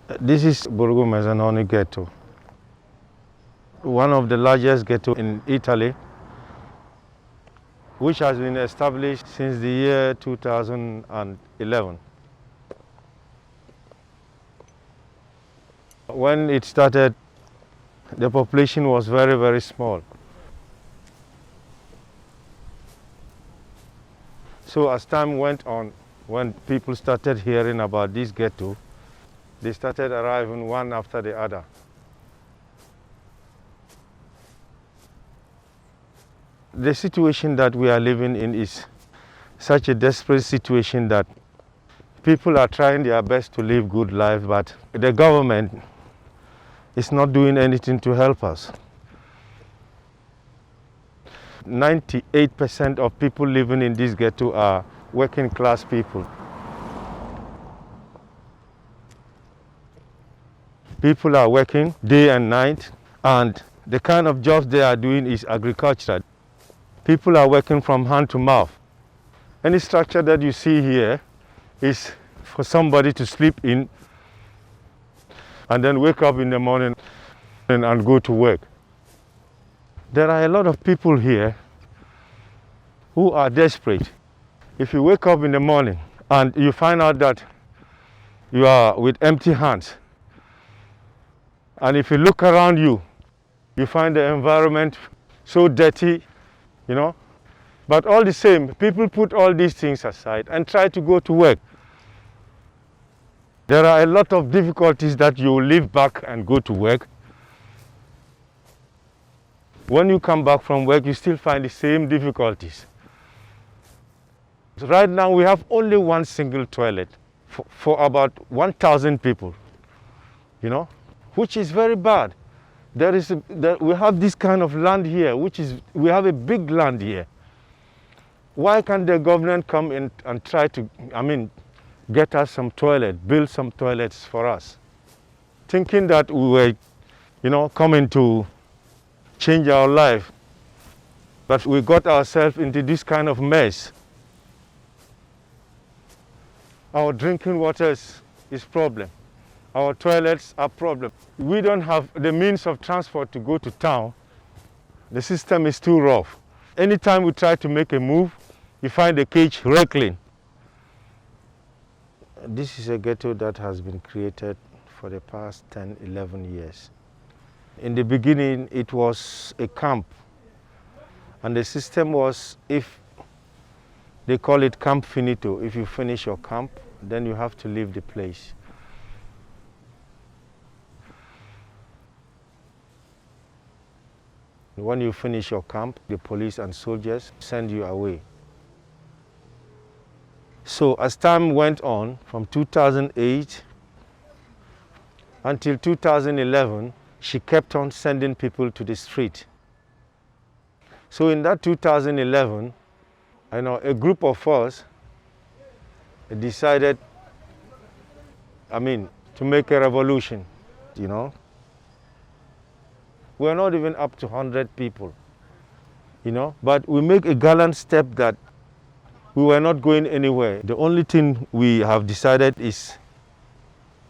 This is Borgo Mezzanone ghetto, one of the largest ghettos in Italy, which has been established since the year 2011. When it started, the population was very, very small. So as time went on, when people started hearing about this ghetto, they started arriving one after the other. The situation that we are living in is such a desperate situation that people are trying their best to live good life, but the government is not doing anything to help us. 98% of people living in this ghetto are working class people. People are working day and night, and the kind of jobs they are doing is agriculture. People are working from hand to mouth. Any structure that you see here is for somebody to sleep in and then wake up in the morning and go to work. There are a lot of people here who are desperate. If you wake up in the morning and you find out that you are with empty hands, and if you look around you, you find the environment so dirty, but all the same, people put all these things aside and try to go to work. There are a lot of difficulties that you leave back and go to work. When you come back from work, you still find the same difficulties. Right now, we have only one single toilet for about 1,000 people, which is very bad. We have this kind of land here, we have a big land here. Why can't the government come in and try to, get us some toilet, build some toilets for us? Thinking that we were, coming to change our life, but we got ourselves into this kind of mess. Our drinking water is problem. Our toilets are problem. We don't have the means of transport to go to town. The system is too rough. Anytime we try to make a move, you find the cage rattling. This is a ghetto that has been created for the past 10, 11 years. In the beginning, it was a camp. And the system was, if they call it camp finito, if you finish your camp, then you have to leave the place. When you finish your camp, the police and soldiers send you away. So as time went on, from 2008 until 2011, she kept on sending people to the street. So in that 2011, a group of us decided, to make a revolution, We're not even up to 100 people, but we make a gallant step that we were not going anywhere. The only thing we have decided is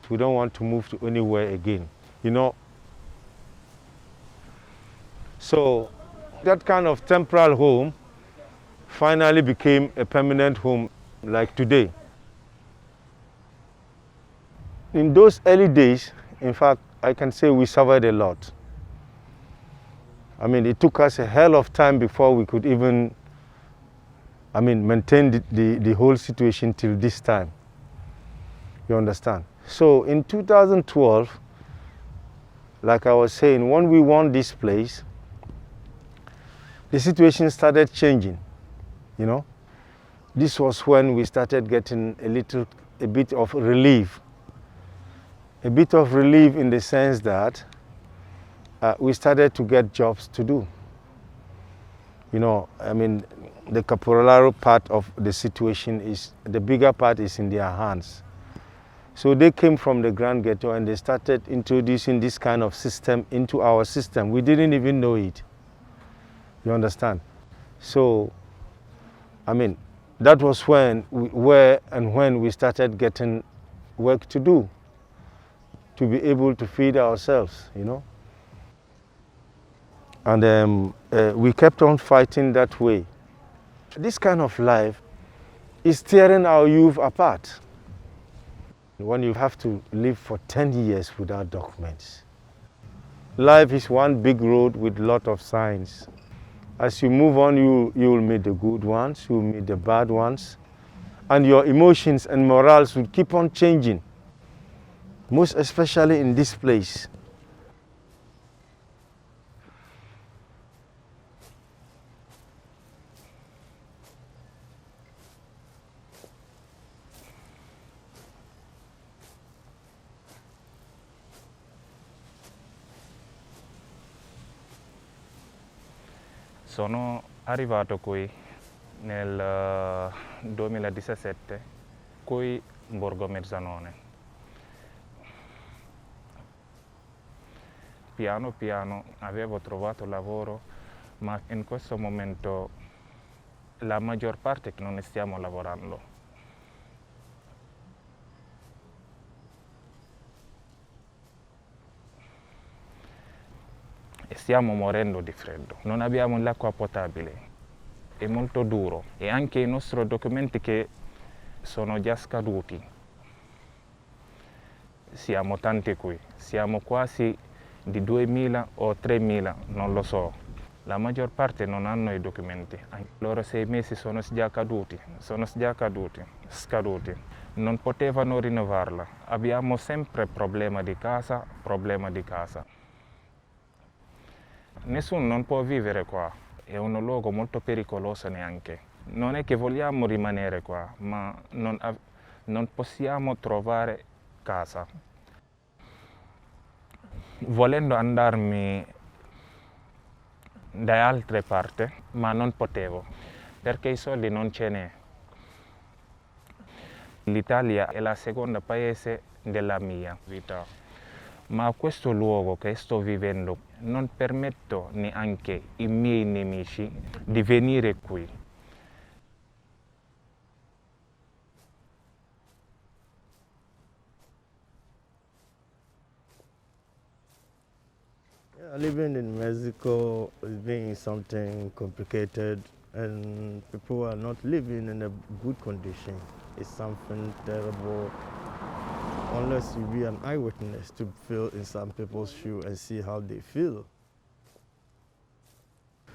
we don't want to move to anywhere again, So that kind of temporary home finally became a permanent home like today. In those early days, in fact, I can say we suffered a lot. It took us a hell of time before we could even, maintain the whole situation till this time. You understand? So in 2012, like I was saying, when we won this place, the situation started changing, This was when we started getting a bit of relief. A bit of relief in the sense that we started to get jobs to do. The caporalaro part of the situation the bigger part is in their hands. So they came from the Grand Ghetto and they started introducing this kind of system into our system. We didn't even know it. You understand? So, that was when we started getting work to do. to be able to feed ourselves, you know. And we kept on fighting that way. This kind of life is tearing our youth apart. When you have to live for 10 years without documents. Life is one big road with a lot of signs. As you move on, you'll meet the good ones, you'll meet the bad ones, and your emotions and morals will keep on changing, most especially in this place. Sono arrivato qui nel 2017, qui in Borgo Mezzanone. Piano piano avevo trovato lavoro, ma in questo momento la maggior parte non stiamo lavorando. Stiamo morendo di freddo, non abbiamo l'acqua potabile, è molto duro e anche i nostri documenti che sono già scaduti. Siamo tanti qui, siamo quasi di 2000 o 3000, non lo so. La maggior parte non hanno i documenti, i loro 6 mesi sono già scaduti. Non potevano rinnovarla. Abbiamo sempre problema di casa. Nessuno non può vivere qua, è un luogo molto pericoloso neanche. Non è che vogliamo rimanere qua, ma non possiamo trovare casa. Volendo andarmi da altre parti, ma non potevo, perché i soldi non ce n'è. L'Italia è il secondo paese della mia vita, ma a questo luogo che sto vivendo non permetto neanche ai miei nemici di venire qui. Living in Mexico is being something complicated, and people are not living in a good condition. It's something terrible unless you be an eyewitness to feel in some people's shoes and see how they feel.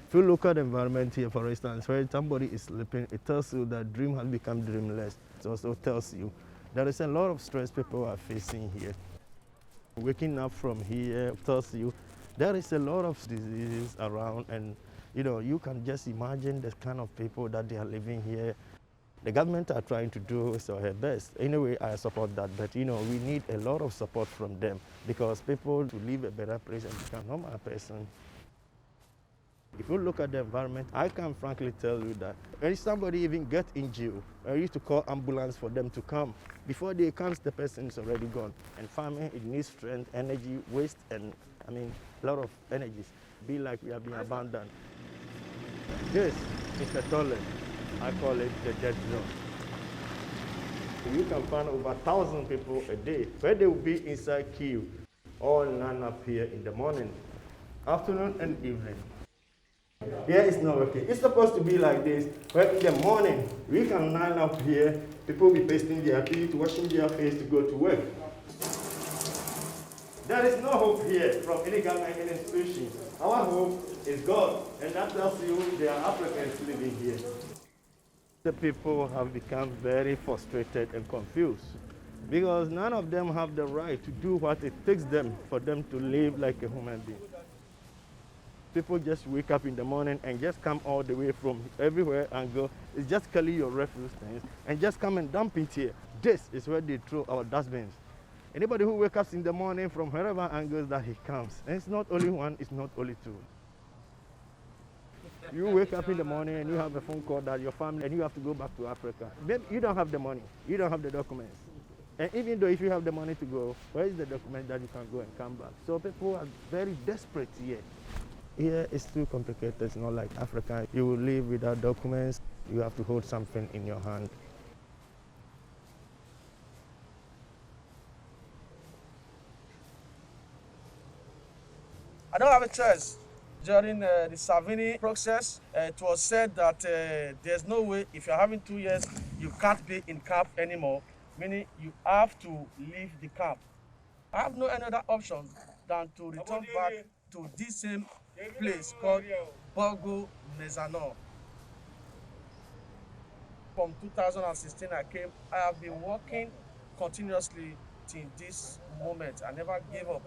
If you look at the environment here, for instance, where somebody is sleeping, it tells you that dream has become dreamless. It also tells you there is a lot of stress people are facing here. Waking up from here tells you there is a lot of diseases around, and you can just imagine the kind of people that they are living here. The government are trying to do their best. Anyway, I support that, but we need a lot of support from them, because people to live a better place and become a normal person. If you look at the environment, I can frankly tell you that when somebody even get injured, I used to call ambulance for them to come. Before they come, the person is already gone. And farming, it needs strength, energy, waste, and a lot of energies. Be like we have been abandoned. This is the toilet. I call it the dead zone. You can find over 1,000 people a day, where they will be inside queue, all line up here in the morning, afternoon, and evening. Here it's not working. It's supposed to be like this, where in the morning, we can line up here, people will be pasting their teeth, washing their face to go to work. There is no hope here from any government institution. Our hope is God, and that tells you there are Africans living here. The people have become very frustrated and confused, because none of them have the right to do what it takes them for them to live like a human being. People just wake up in the morning and just come all the way from everywhere and go, it's just carry your refuse things and just come and dump it here. This is where they throw our dustbins. Anybody who wakes up in the morning from wherever angles that he comes, and it's not only one, it's not only two. You wake up in the morning and you have a phone call that your family, and you have to go back to Africa. Maybe you don't have the money, you don't have the documents. And even though if you have the money to go, where is the document that you can go and come back? So people are very desperate here. Here it's too complicated. It's not like Africa. You will live without documents. You have to hold something in your hand. I don't have a choice. During the Savini process, it was said that there's no way, if you're having 2 years, you can't be in camp anymore, meaning you have to leave the camp. I have no other option than to return back to this same place called Borgo Mezzanone. From 2016 I came. I have been working continuously till this moment. I never gave up.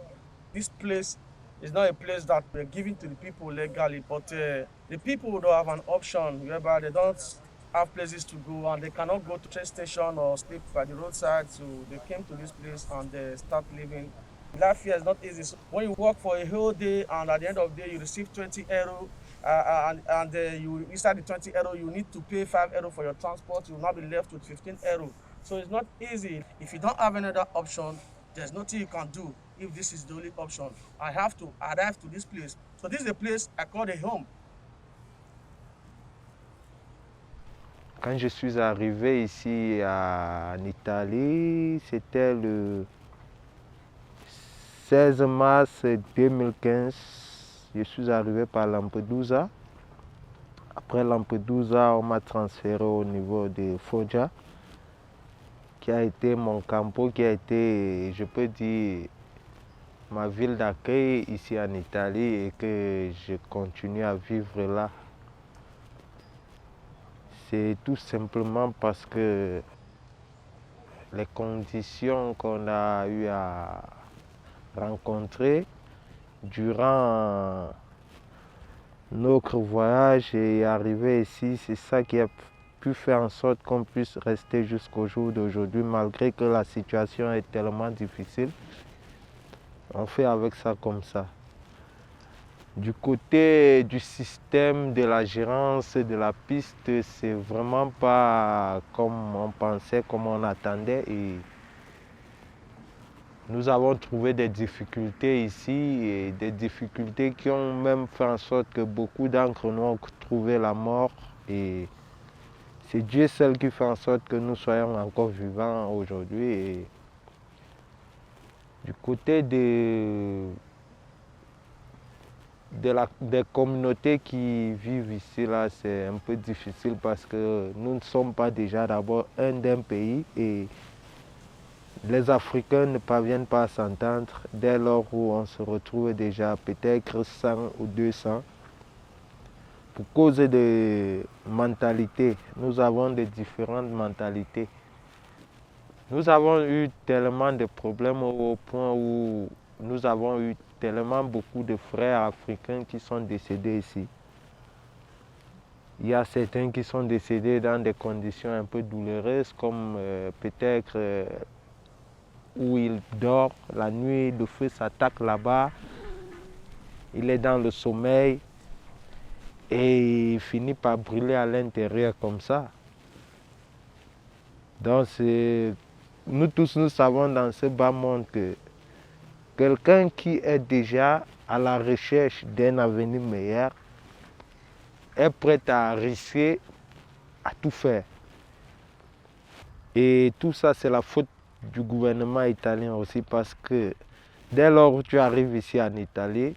This place is not a place that we're giving to the people legally, but the people don't have an option whereby they don't have places to go and they cannot go to train station or sleep by the roadside. So they came to this place and they start living. Life here is not easy. So when you work for a whole day and at the end of the day you receive 20 euro, and you inside the 20 euro you need to pay 5 euro for your transport, you will not be left with 15 euro. So it's not easy. If you don't have another option, there's nothing you can do. If this is the only option, I have to arrive to this place. So this is a place I call a home. Quand je suis arrivé ici en Italie, c'était le 16 mars 2015. Je suis arrivé par Lampedusa. Après Lampedusa, on m'a transféré au niveau de Foggiano, qui a été mon campo, qui a été, je peux dire, ma ville d'accueil ici en Italie et que je continue à vivre là. C'est tout simplement parce que les conditions qu'on a eu à rencontrer durant notre voyage et arriver ici, c'est ça qui a pu faire en sorte qu'on puisse rester jusqu'au jour d'aujourd'hui, malgré que la situation est tellement difficile. On fait avec ça comme ça. Du côté du système de la gérance de la piste, c'est vraiment pas comme on pensait, comme on attendait. Et nous avons trouvé des difficultés ici, et des difficultés qui ont même fait en sorte que beaucoup d'entre nous ont trouvé la mort. Et c'est Dieu seul qui fait en sorte que nous soyons encore vivants aujourd'hui. Et du côté des communautés qui vivent ici, là, c'est un peu difficile parce que nous ne sommes pas déjà d'abord d'un pays et les Africains ne parviennent pas à s'entendre dès lors où on se retrouve déjà peut-être 100 ou 200. Pour cause de mentalité, nous avons des différentes mentalités. Nous avons eu tellement de problèmes au point où nous avons eu tellement beaucoup de frères africains qui sont décédés ici. Il y a certains qui sont décédés dans des conditions un peu douloureuses, comme peut-être où il dort la nuit, le feu s'attaque là-bas, il est dans le sommeil et il finit par brûler à l'intérieur comme ça. Donc nous tous nous savons dans ce bas monde que quelqu'un qui est déjà à la recherche d'un avenir meilleur est prêt à risquer, à tout faire. Et tout ça, c'est la faute du gouvernement italien aussi, parce que dès lors où tu arrives ici en Italie,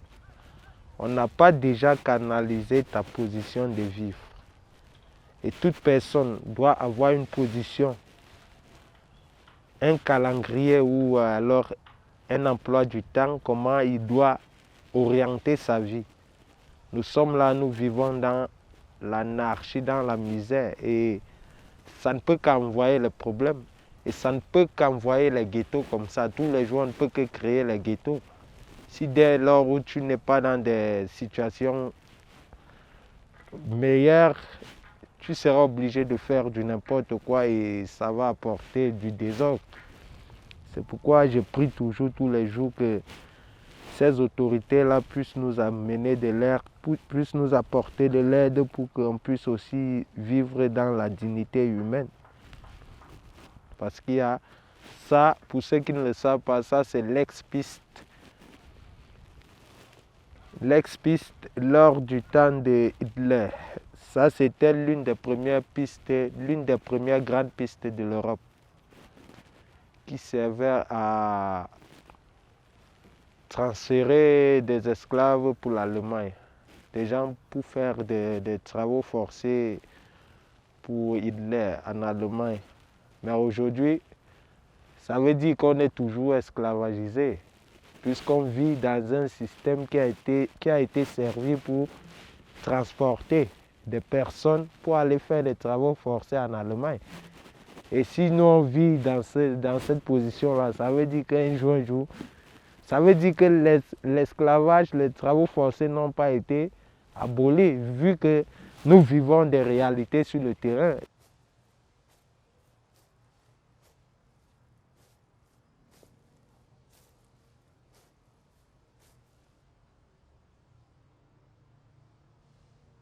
on n'a pas déjà canalisé ta position de vivre. Et toute personne doit avoir une position, un calendrier ou alors un emploi du temps, comment il doit orienter sa vie. Nous sommes là, nous vivons dans l'anarchie, dans la misère, et ça ne peut qu'envoyer les problèmes. Et ça ne peut qu'envoyer les ghettos comme ça. Tous les jours, on ne peut que créer les ghettos. Si dès lors où tu n'es pas dans des situations meilleures, tu seras obligé de faire du n'importe quoi et ça va apporter du désordre. C'est pourquoi je prie toujours tous les jours que ces autorités-là puissent nous amener de l'air, puissent nous apporter de l'aide pour qu'on puisse aussi vivre dans la dignité humaine. Parce qu'il y a ça, pour ceux qui ne le savent pas, ça c'est l'ex-piste. L'ex-piste lors du temps de Hitler. Ça c'était l'une des premières pistes, l'une des premières grandes pistes de l'Europe qui servait à transférer des esclaves pour l'Allemagne. Des gens pour faire des travaux forcés pour Hitler en Allemagne. Mais aujourd'hui, ça veut dire qu'on est toujours esclavagisé, puisqu'on vit dans un système qui a été servi pour transporter des personnes pour aller faire des travaux forcés en Allemagne. Et si nous on vit dans cette position-là, ça veut dire qu'un jour, ça veut dire que l'esclavage, les travaux forcés n'ont pas été abolis, vu que nous vivons des réalités sur le terrain.